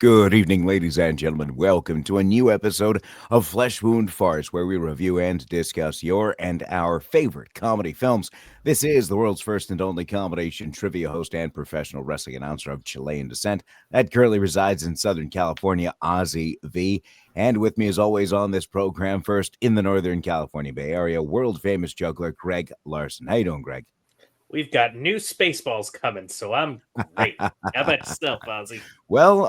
Good evening, ladies and gentlemen. Welcome to a new episode of Flesh Wound Farce, where we review and discuss your and our favorite comedy films. This is the world's first and only combination trivia host and professional wrestling announcer of Chilean descent that currently resides in Southern California, Ozzy V. And with me, as always, on this program, first in the Northern California Bay Area, world-famous juggler Greg Larson. How you doing, Greg? We've got new Spaceballs coming, so I'm great. How about yourself, Ozzy? Well,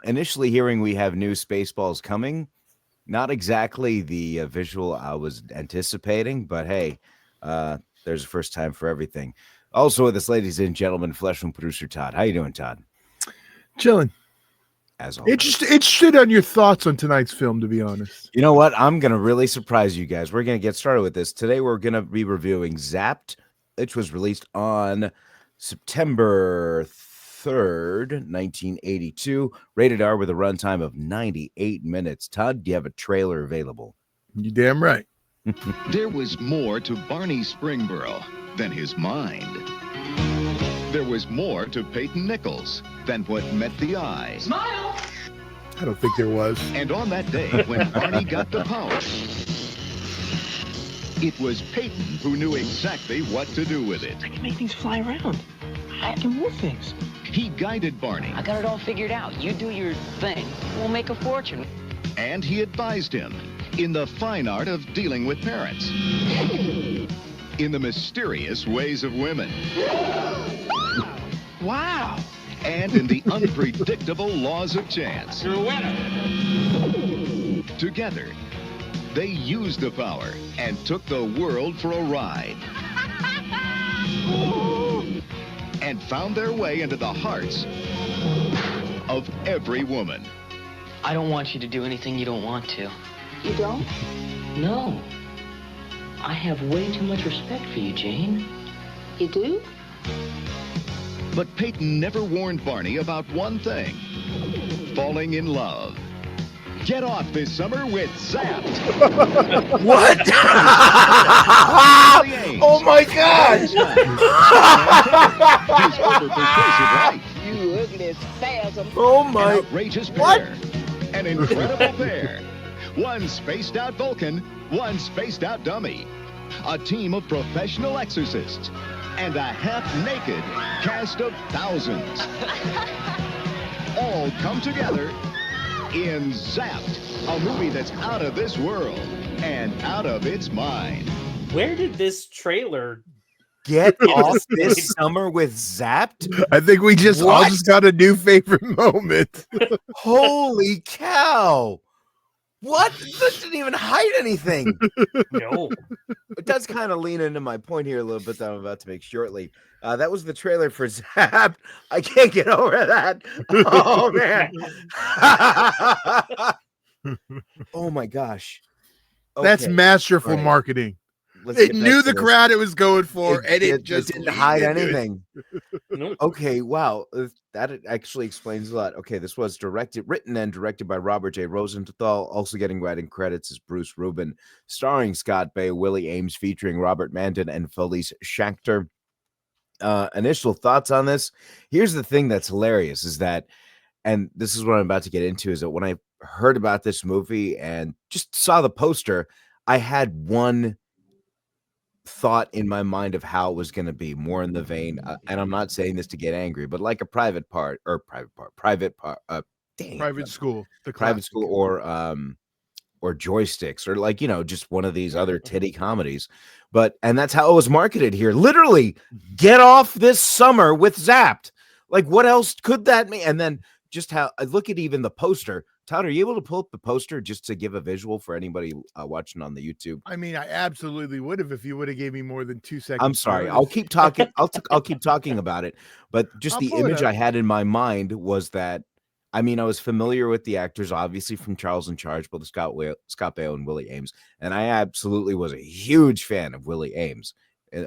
initially hearing we have new Spaceballs coming, not exactly the visual I was anticipating, but hey, there's a first time for everything. Also with us, ladies and gentlemen, Flesh Wound producer Todd. How you doing, Todd? Chilling. As always. Interested on your thoughts on tonight's film, to be honest. You know what? I'm going to really surprise you guys. We're going to get started with this. Today we're going to be reviewing Zapped, which was released on September 3rd, 1982, rated R with a runtime of 98 minutes. Todd, do you have a trailer available? You damn right. There was more to Barney Springboro than his mind. There was more to Peyton Nichols than what met the eye. Smile! I don't think there was. And on that day when Barney got the power, it was Peyton who knew exactly what to do with it. I can make things fly around. I can move things. He guided Barney. I got it all figured out. You do your thing. We'll make a fortune. And he advised him in the fine art of dealing with parents. In the mysterious ways of women. Wow. And in the unpredictable laws of chance. You're a winner. Together, they used the power and took the world for a ride. And found their way into the hearts of every woman. I don't want you to do anything you don't want to. You don't? No. I have way too much respect for you, Jane. You do? But Peyton never warned Barney about one thing: falling in love. Get off this summer with Zapped. What? Oh my God! His over-persuasive wife. You ugly spasm. Oh An my! outrageous pair. An incredible pair. One spaced-out Vulcan, one spaced-out dummy. A team of professional exorcists. And a half-naked cast of thousands. All come together in Zapped, a movie that's out of this world and out of its mind. Where did this trailer... Get off this summer with Zapped? I think we just all What? just got a new favorite moment. Holy cow! What? This didn't even hide anything. No. It does kind of lean into my point here a little bit that I'm about to make shortly. That was the trailer for Zapped. I can't get over that. Oh, man. Oh, my gosh. That's Okay, masterful right. marketing. let's It get back knew to the this. crowd it was going for, and it just didn't hide leaned into it. anything. Nope. Okay, wow. That actually explains a lot. Okay, this was written and directed by Robert J. Rosenthal. Also getting writing credits is Bruce Rubin, starring Scott Baio, Willie Aames, featuring Robert Manton and Felice Schachter. Initial thoughts on this. Here's the thing that's hilarious is that, and this is what I'm about to get into, is that when I heard about this movie and just saw the poster, I had one thought in my mind of how it was going to be, more in the vein, and I'm not saying this to get angry, but like a private School, the private school, classic. or Joysticks, or like, just one of these other titty comedies. And that's how it was marketed here. Literally, get off this summer with Zapped. Like, what else could that mean? And then just how I look at even the poster. Todd, are you able to pull up the poster just to give a visual for anybody watching on the YouTube? I mean, I absolutely would have if you would have gave me more than 2 seconds. I'm sorry. I'll keep talking. I'll keep talking about it. But just I'll the pull it image up. I had in my mind was that, I mean, I was familiar with the actors, obviously from Charles in Charge, both Scott Baio and Willie Aames, and I absolutely was a huge fan of Willie Aames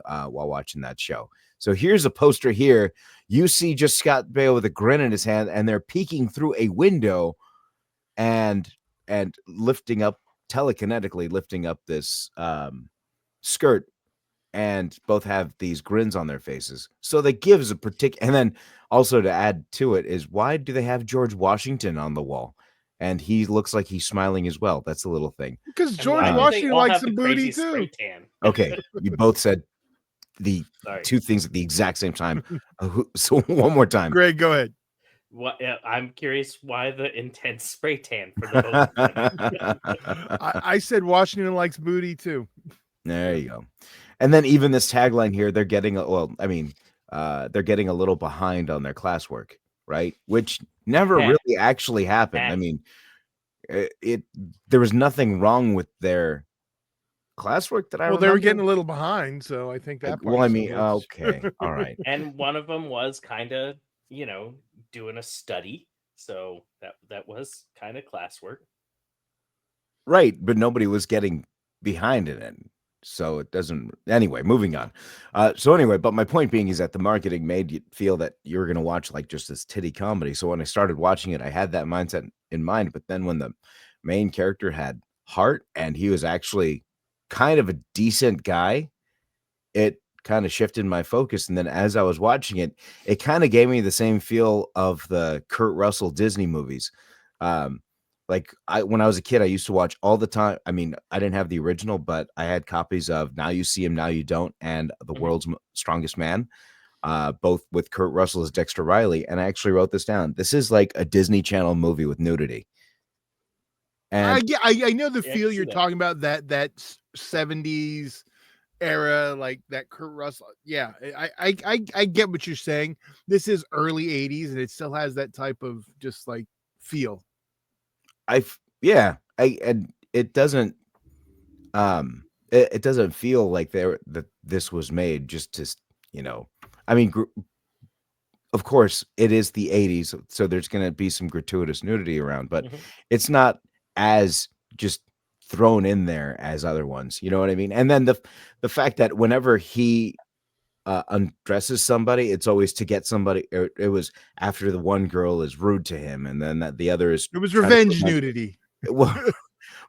while watching that show. So here's a poster here. You see just Scott Baio with a grin in his hand, and they're peeking through a window and telekinetically lifting up this skirt, and both have these grins on their faces. So that gives a particular, and then also to add to it is, why do they have George Washington on the wall? And he looks like he's smiling as well. That's a little thing. Because And George why do they Washington all likes have some the booty crazy spray too. tan? Okay, you both said the Sorry. two things at the exact same time. So one more time. Greg, go ahead. What? I'm curious why the intense spray tan for the both of them. I said Washington likes booty too. There you go. And then even this tagline here, they're getting they're getting a little behind on their classwork, right? Which never Yeah. really actually happened. I mean, there was nothing wrong with their classwork that I Well, remember. they were getting a little behind, so I think that. Well, I part's mean, good. okay, all right. And one of them was kind of, doing a study, so that was kind of classwork. Right, but nobody was getting behind in it. So it doesn't. Anyway, moving on. But my point being is that the marketing made you feel that you were going to watch like just this titty comedy. So when I started watching it, I had that mindset in mind. But then when the main character had heart and he was actually kind of a decent guy, it kind of shifted my focus. And then as I was watching it, it kind of gave me the same feel of the Kurt Russell Disney movies. When I was a kid, I used to watch all the time. I mean, I didn't have the original, but I had copies of Now You See Him, Now You Don't, and The World's Strongest Man, both with Kurt Russell as Dexter Riley. And I actually wrote this down. This is like a Disney Channel movie with nudity. And I know the Yeah, I feel can see you're that. talking about, that 70s era, like that Kurt Russell. Yeah, I get what you're saying. This is early 80s and it still has that type of just like feel. and it doesn't it doesn't feel like that this was made just to, I mean, of course it is the 80s, so there's going to be some gratuitous nudity around, but it's not as just thrown in there as other ones, you know what I mean? And then the fact that whenever he undresses somebody, it's always to get somebody, it was after the one girl is rude to him, and then that the other is It was trying to revenge prevent- nudity. well,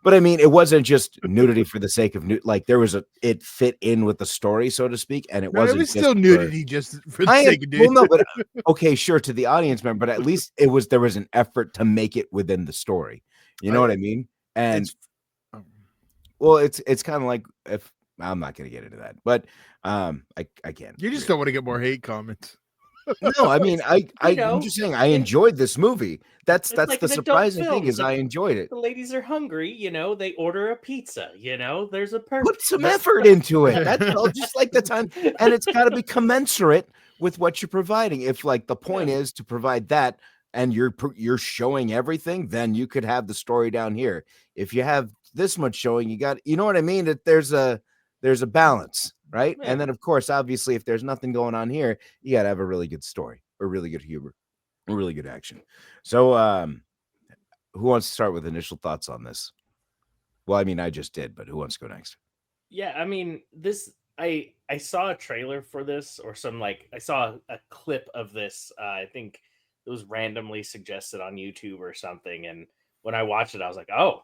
but I mean, it wasn't just nudity for the sake of like there was it fit in with the story, so to speak, and it No, it wasn't was just still nudity just for the sake of well, nudity. no, but okay, sure, to the audience member, but at least there was an effort to make it within the story. You know what I mean? And well, it's kind of like, if I'm not going to get into that, but I can't. You just don't want to get more hate comments. No, I mean, I'm know, just saying I enjoyed this movie. That's It's like the an adult surprising film. thing is The- I enjoyed it. The ladies are hungry, they order a pizza, there's a purpose. Put some effort into it. That's all. Just like the time, and it's got to be commensurate with what you're providing. If like the point is to provide that, and you're showing everything, then you could have the story down here. If you have this much showing, you know what I mean? That there's a balance, right? Yeah. And then of course, obviously, if there's nothing going on here, you got to have a really good story, or really good humor, or really good action. So, who wants to start with initial thoughts on this? Well, I mean, I just did, but who wants to go next? Yeah, I mean, I saw a trailer for this, or I saw a clip of this. I think it was randomly suggested on YouTube or something, and when I watched it, I was like, "Oh,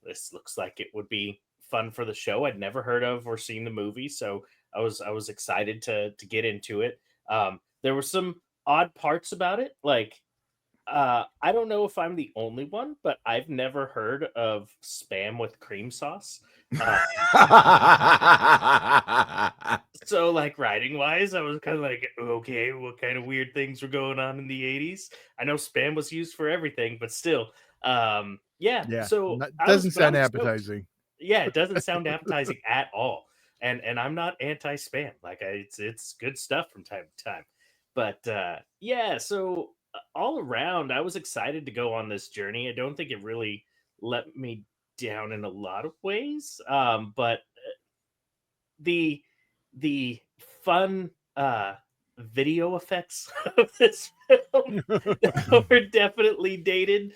this looks like it would be fun for the show." I'd never heard of or seen the movie, so I was excited to get into it. There were some odd parts about it, like I don't know if I'm the only one, but I've never heard of Spam with cream sauce. So, like, writing wise, I was kind of like, okay, what kind of weird things were going on in the 80s? I know Spam was used for everything, but still, Yeah, So doesn't sound I'm stoked. appetizing. Yeah, it doesn't sound appetizing at all. And I'm not anti-spam. Like, it's good stuff from time to time. But so all around, I was excited to go on this journey. I don't think it really let me down in a lot of ways. But the fun video effects of this film that were definitely dated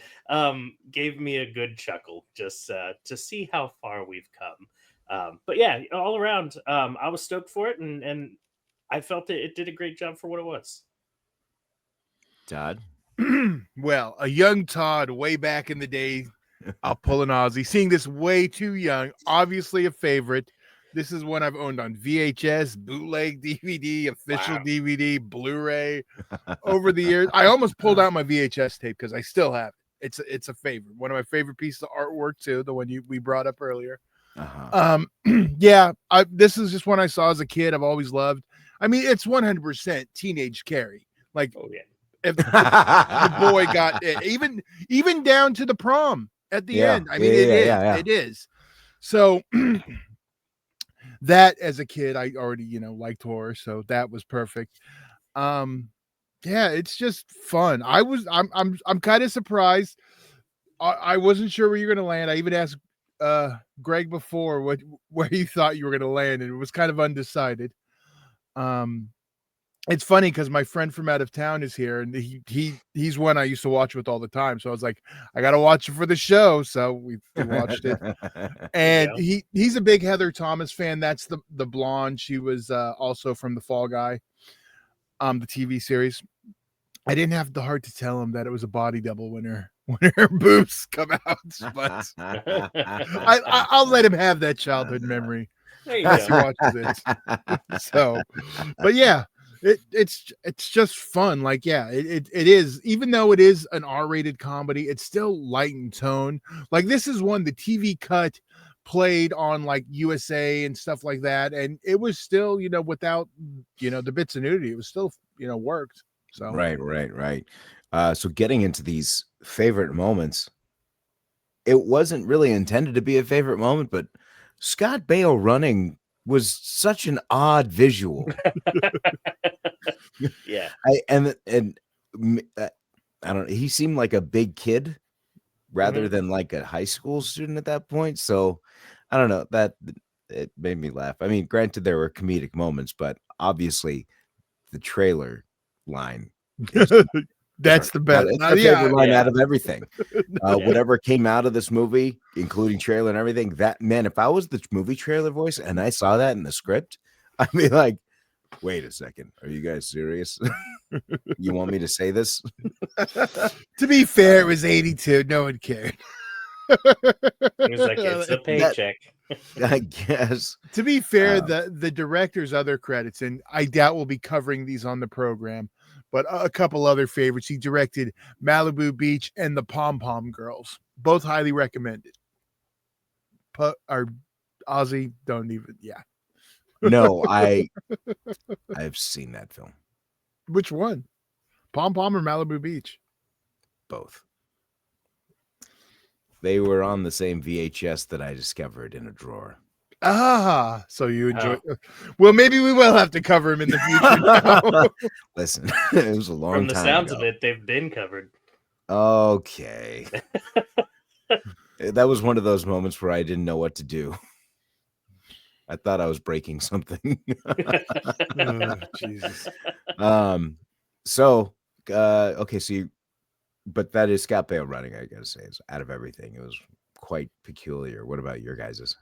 gave me a good chuckle just to see how far we've come. But yeah, all around, I was stoked for it, and I felt it did a great job for what it was. Todd? Well, a young Todd way back in the day, I'll pull an Aussie. Seeing this way too young, obviously a favorite. This is one I've owned on VHS, bootleg DVD, official Wow. DVD, Blu-ray over the years. I almost pulled out my VHS tape because I still have it. It's a favorite. One of my favorite pieces of artwork too, the one we brought up earlier. Yeah, this is just one I saw as a kid. I've always loved. I mean, it's 100% teenage Carrie. Like, Oh yeah. if the boy got it, even down to the prom at the end. I mean, it is. So that as a kid, I already liked horror, so that was perfect. Yeah, it's just fun. I'm kind of surprised. I wasn't sure where you're gonna land. I even asked Greg before where you thought you were gonna land, and it was kind of undecided. It's funny because my friend from out of town is here, and he's one I used to watch with all the time. So I was like, I gotta watch it for the show. So we watched it, and he's a big Heather Thomas fan. That's the blonde. She was also from The Fall Guy, the TV series. I didn't have the heart to tell him that it was a body double when her boobs come out, but I'll let him have that childhood memory as he watches it. So, but yeah. It's just fun. Like, yeah, it is, even though it is an R-rated comedy, it's still light in tone. Like, this is one the TV cut played on like USA and stuff like that, and it was still without the bits of nudity, it was still worked. So right. So getting into these favorite moments, it wasn't really intended to be a favorite moment, but Scott Baio running was such an odd visual. Yeah. I don't know, he seemed like a big kid rather than like a high school student at that point. So I don't know, that it made me laugh. I mean, granted there were comedic moments, but obviously the trailer line that's the best. It's my favorite line out of everything. Whatever came out of this movie, including trailer and everything, that, man, if I was the movie trailer voice and I saw that in the script, I'd be like, wait a second, are you guys serious? You want me to say this? To be fair, it was 82. No one cared. It was like, it's a paycheck. I guess. To be fair, the director's other credits, and I doubt we'll be covering these on the program, but a couple other favorites. He directed Malibu Beach and The Pom Pom Girls, both highly recommended. Ozzy, don't even, No, I've seen that film. Which one? Pom Pom or Malibu Beach? Both. They were on the same VHS that I discovered in a drawer. Ah, so you enjoy. Well, maybe we will have to cover him in the future now. Listen, it was a long time. From the sounds ago. of it, they've been covered. Okay. That was one of those moments where I didn't know what to do. I thought I was breaking something. Jesus. So, okay, so but that is Scott Baio running, I gotta say, is out of everything. It was quite peculiar. What about your guys's?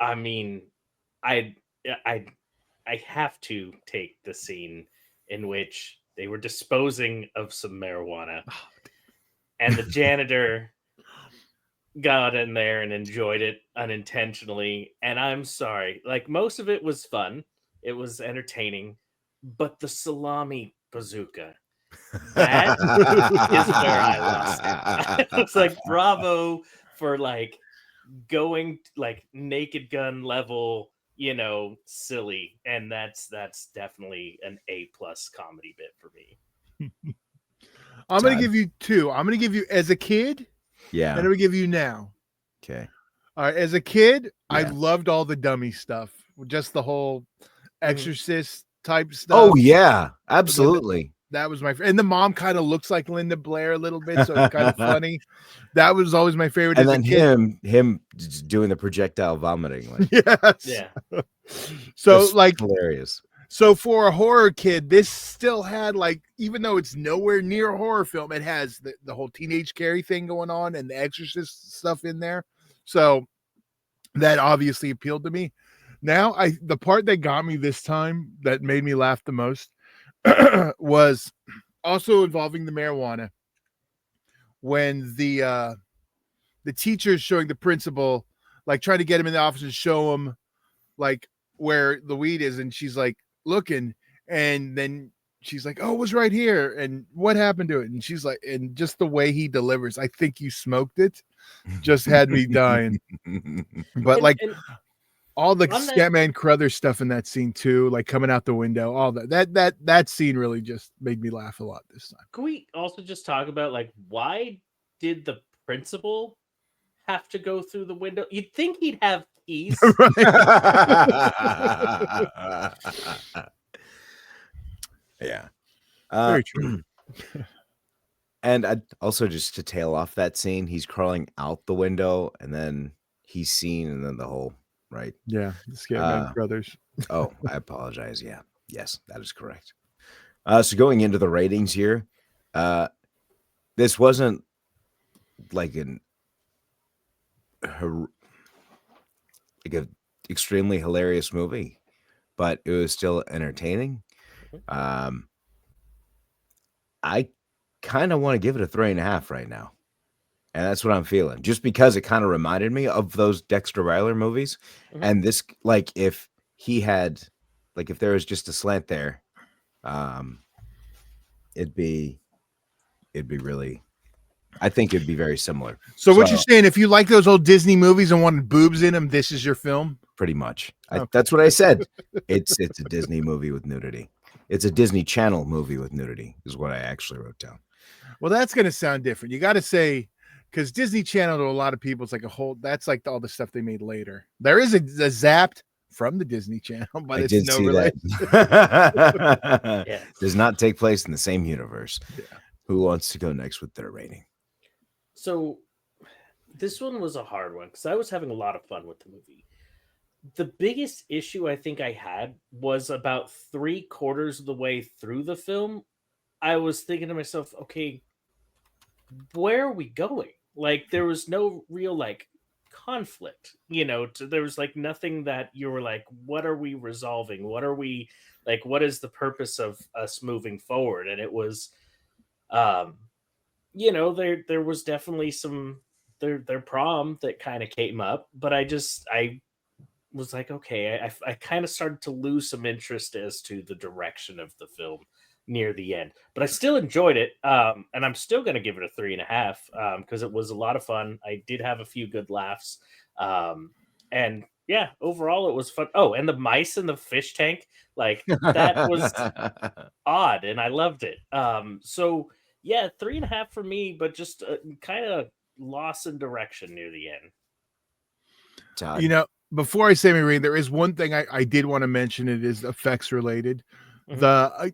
I mean, I have to take the scene in which they were disposing of some marijuana, and the janitor got in there and enjoyed it unintentionally. And I'm sorry, like, most of it was fun, it was entertaining, but the salami bazooka, that is where I lost it. It's like, bravo for like going like Naked Gun level, silly, and that's definitely an A+ comedy bit for me. I'm gonna give you two. I'm gonna give you as a kid, and I'm gonna give you now. Okay. All right, as a kid, I loved all the dummy stuff, just the whole Exorcist type stuff. Oh yeah, absolutely. That was my and the mom kind of looks like Linda Blair a little bit, so it's kind of funny. That was always my favorite. And as then a kid. him doing the projectile vomiting. Like, yes. Yeah. So like hilarious. So for a horror kid, this still had, like, even though it's nowhere near a horror film, it has the whole teenage Carrie thing going on and the Exorcist stuff in there. So that obviously appealed to me. Now the part that got me this time that made me laugh the most was also involving the marijuana, when the teacher is showing the principal, like trying to get him in the office and show him like where the weed is, and she's like looking, and then she's like, "Oh, it was right here." And what happened to it? And she's like, and just the way he delivers, "I think you smoked it," just had me dying. But And- like and all the on that- Scatman Crothers stuff in that scene too, like coming out the window, all that scene really just made me laugh a lot this time. Can we also just talk about like why did the principal have to go through the window? You'd think he'd have keys. Yeah. Very true. And also just to tail off that scene, he's crawling out the window and then he's seen and then the whole right. Yeah, the Scatman Brothers. Oh, I apologize. Yeah. Yes, that is correct. So going into the ratings here, this wasn't like an extremely hilarious movie, but it was still entertaining. I kind of want to give it a 3.5 right now. And that's what I'm feeling, just because it kind of reminded me of those Dexter Ryler movies. Mhm. And this, like, if he had, like, if there was just a slant there, it'd be really, I think it'd be very similar. So what you're saying, if you like those old Disney movies and wanted boobs in them, this is your film? Pretty much. Okay. That's what I said. It's a Disney movie with nudity. It's a Disney Channel movie with nudity is what I actually wrote down. Well, that's going to sound different. You got to say, because Disney Channel to a lot of people, it's like a whole, that's like all the stuff they made later. There is a Zapped from the Disney Channel, but I it's did no see relation. that. Yeah. Does not take place in the same universe. Yeah. Who wants to go next with their rating? So this one was a hard one because I was having a lot of fun with the movie. The biggest issue I think I had was about 3/4 of the way through the film. I was thinking to myself, okay, where are we going? Like, there was no real like conflict, there was like nothing that you were like, what are we resolving? What are we like? What is the purpose of us moving forward? And it was, there was definitely some their prom that kind of came up, but I was like, okay, I kind of started to lose some interest as to the direction of the film near the end, but I still enjoyed it. And I'm still going to give it a 3.5 because it was a lot of fun. I did have a few good laughs. And yeah, overall it was fun. Oh, and the mice in the fish tank, like that was odd and I loved it. So yeah, 3.5 for me, but just kind of lost in direction near the end. Todd. Before I say my rating, there is one thing I did want to mention. It is effects related. Mhm.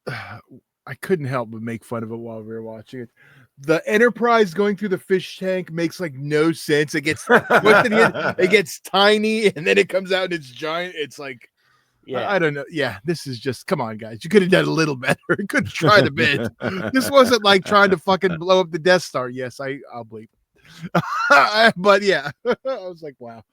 I couldn't help but make fun of it while we were watching it. The Enterprise going through the fish tank makes like no sense. It gets it gets tiny and then it comes out and it's giant. It's like, Yeah, I don't know. Yeah, this is just, come on, guys. You could have done a little better. You could have tried a bit. This wasn't like trying to fucking blow up the Death Star. Yes, I'll bleep. But yeah, I was like, wow.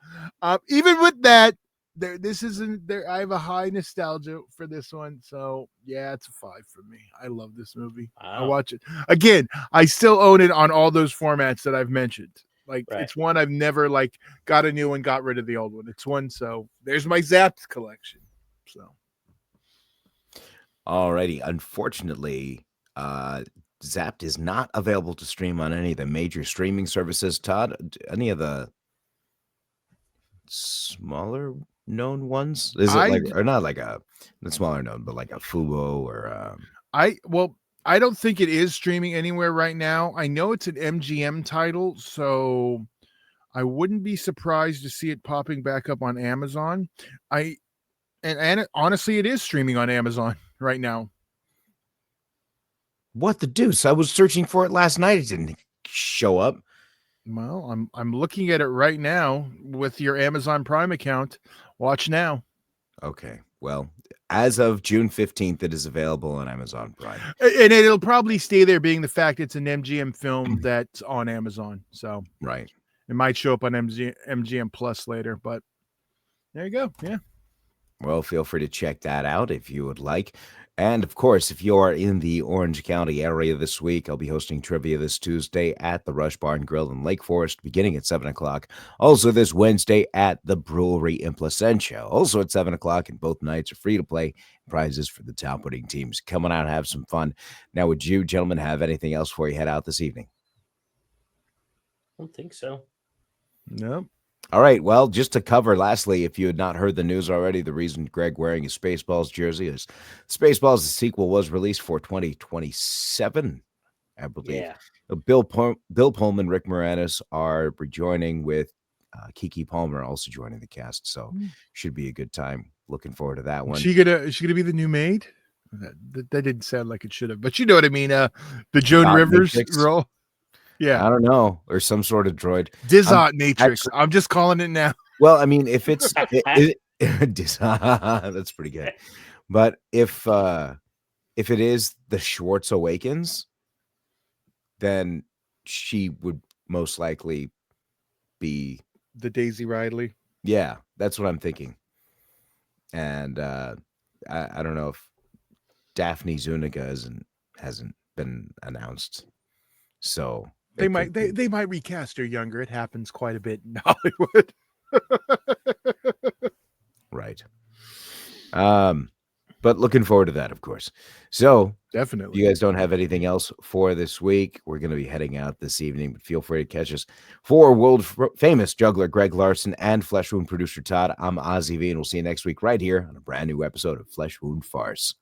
Even with that, this isn't there. I have a high nostalgia for this one, so yeah, it's a 5 for me. I love this movie. I Wow. watch it again. I still own it on all those formats that I've mentioned. Like, Right. It's one I've never like got a new one, got rid of the old one. It's one. So there's my Zapped collection. So Alrighty. Unfortunately, Zapped is not available to stream on any of the major streaming services. Todd, any of the smaller known ones? Is it or not like a smaller known, but like a Fubo or I don't think it is streaming anywhere right now. I know it's an MGM title, so I wouldn't be surprised to see it popping back up on Amazon. And honestly, it is streaming on Amazon right now. what the deuce? I was searching for it last night. It didn't show up. Well, I'm looking at it right now with your Amazon Prime account. Watch now. Okay. Well, as of June 15th, it is available on Amazon Prime. And it'll probably stay there, being the fact it's an MGM film that's on Amazon. So Right. it might show up on MGM Plus later, but there you go. Yeah. Well, feel free to check that out if you would like. And of course, if you're in the Orange County area this week, I'll be hosting trivia this Tuesday at the Rush Barn Grill in Lake Forest, beginning at 7 o'clock. Also this Wednesday at the Brewery in Placentia, also at 7 o'clock, and both nights are free to play. Prizes for the top winning teams. Come on out and have some fun. Now, would you gentlemen have anything else before you head out this evening? I don't think so. Nope. All right. Well, just to cover, lastly, if you had not heard the news already, the reason Greg wearing his Spaceballs jersey is Spaceballs, the sequel, was released for 2027, I believe. Yeah. Bill Pullman, Rick Moranis are rejoining with Keke Palmer also joining the cast. So should be a good time. Looking forward to that one. Is she gonna be the new maid? That didn't sound like it should have, but you know what I mean. The Joan Dot Rivers Matrix. role. Yeah, I don't know, or some sort of droid. Dizot Matrix. I'm just calling it now. Well, I mean, if it's that's pretty good. But if it is the Schwartz Awakens, then she would most likely be The Daisy Ridley. Yeah, that's what I'm thinking. And I don't know if Daphne Zuniga hasn't been announced, so They might recast her younger. It happens quite a bit in Hollywood. Right. But looking forward to that, of course. So Definitely. you guys don't have anything else for this week. We're going to be heading out this evening, but feel free to catch us. For world famous juggler Greg Larson and Flesh Wound producer Todd, I'm Ozzy V, and we'll see you next week right here on a brand new episode of Flesh Wound Farce.